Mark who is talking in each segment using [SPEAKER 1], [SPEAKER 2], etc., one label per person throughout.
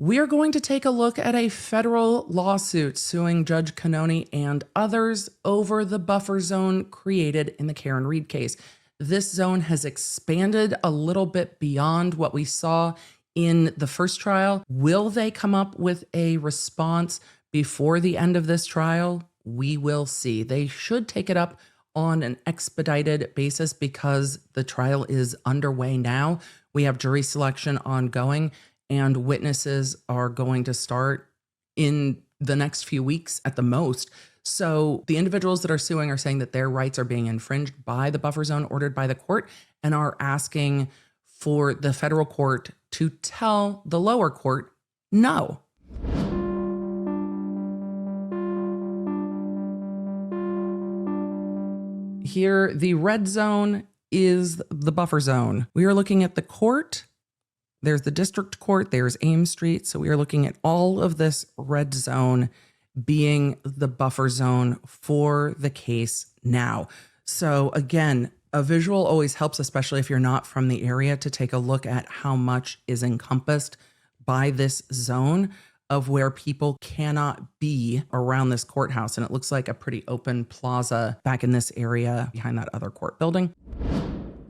[SPEAKER 1] We are going to take a look at a federal lawsuit suing Judge Cannone and others over the buffer zone created in the Karen Read case. This zone has expanded a little bit beyond what we saw in the first trial. Will they come up with a response before the end of this trial? We will see. They should take it up on an expedited basis because the trial is underway now. We have jury selection ongoing, and witnesses are going to start in the next few weeks at the most. So the individuals that are suing are saying that their rights are being infringed by the buffer zone ordered by the court and are asking for the federal court to tell the lower court no. Here, the red zone is the buffer zone. We are looking at the court. There's the district court, there's Ames Street. So we are looking at all of this red zone being the buffer zone for the case now. So again, a visual always helps, especially if you're not from the area, to take a look at how much is encompassed by this zone of where people cannot be around this courthouse. And it looks like a pretty open plaza back in this area behind that other court building.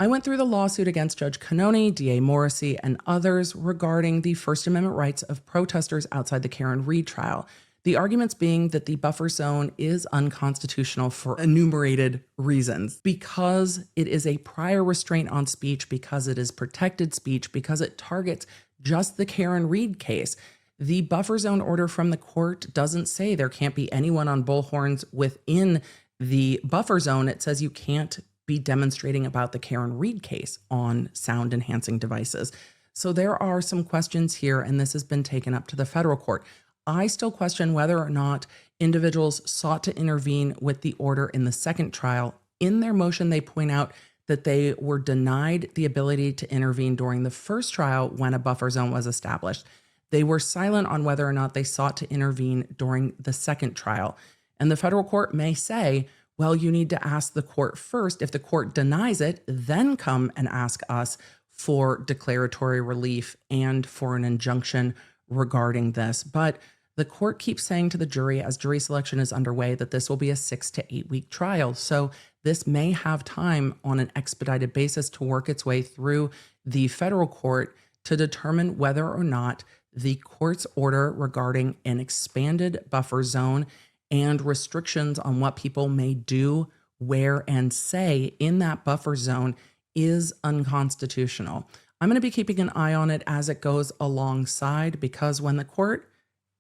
[SPEAKER 1] I went through the lawsuit against Judge Cannone, DA Morrissey, and others regarding the First Amendment rights of protesters outside the Karen Read trial. The arguments being that the buffer zone is unconstitutional for enumerated reasons, because it is a prior restraint on speech, because it is protected speech, because it targets just the Karen Read case. The buffer zone order from the court doesn't say there can't be anyone on bullhorns within the buffer zone. It says you can't be demonstrating about the Karen Read case on sound enhancing devices. So there are some questions here, and this has been taken up to the federal court. I still question whether or not individuals sought to intervene with the order in the second trial. In their motion, they point out that they were denied the ability to intervene during the first trial when a buffer zone was established. They were silent on whether or not they sought to intervene during the second trial. And the federal court may say, well, you need to ask the court first. If the court denies it, then come and ask us for declaratory relief and for an injunction regarding this. But the court keeps saying to the jury, as jury selection is underway, that this will be a 6 to 8 week trial. So this may have time on an expedited basis to work its way through the federal court to determine whether or not the court's order regarding an expanded buffer zone and restrictions on what people may do, wear, and say in that buffer zone is unconstitutional. I'm going to be keeping an eye on it as it goes alongside, because when the court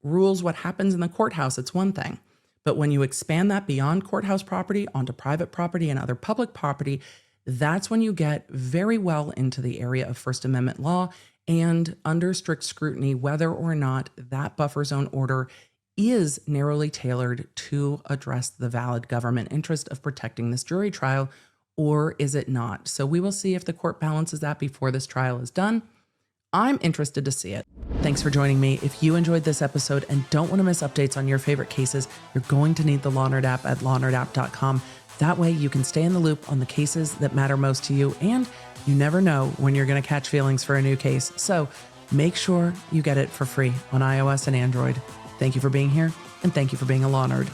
[SPEAKER 1] rules what happens in the courthouse, it's one thing. But when you expand that beyond courthouse property onto private property and other public property, that's when you get very well into the area of First Amendment law and under strict scrutiny whether or not that buffer zone order is narrowly tailored to address the valid government interest of protecting this jury trial, or is it not? So we will see if the court balances that before this trial is done. I'm interested to see it. Thanks for joining me. If you enjoyed this episode and don't want to miss updates on your favorite cases, you're going to need the Law Nerd app at lawnerd.app.com. That way you can stay in the loop on the cases that matter most to you, and you never know when you're going to catch feelings for a new case. So make sure you get it for free on iOS and Android. Thank you for being here, and thank you for being a Law Nerd.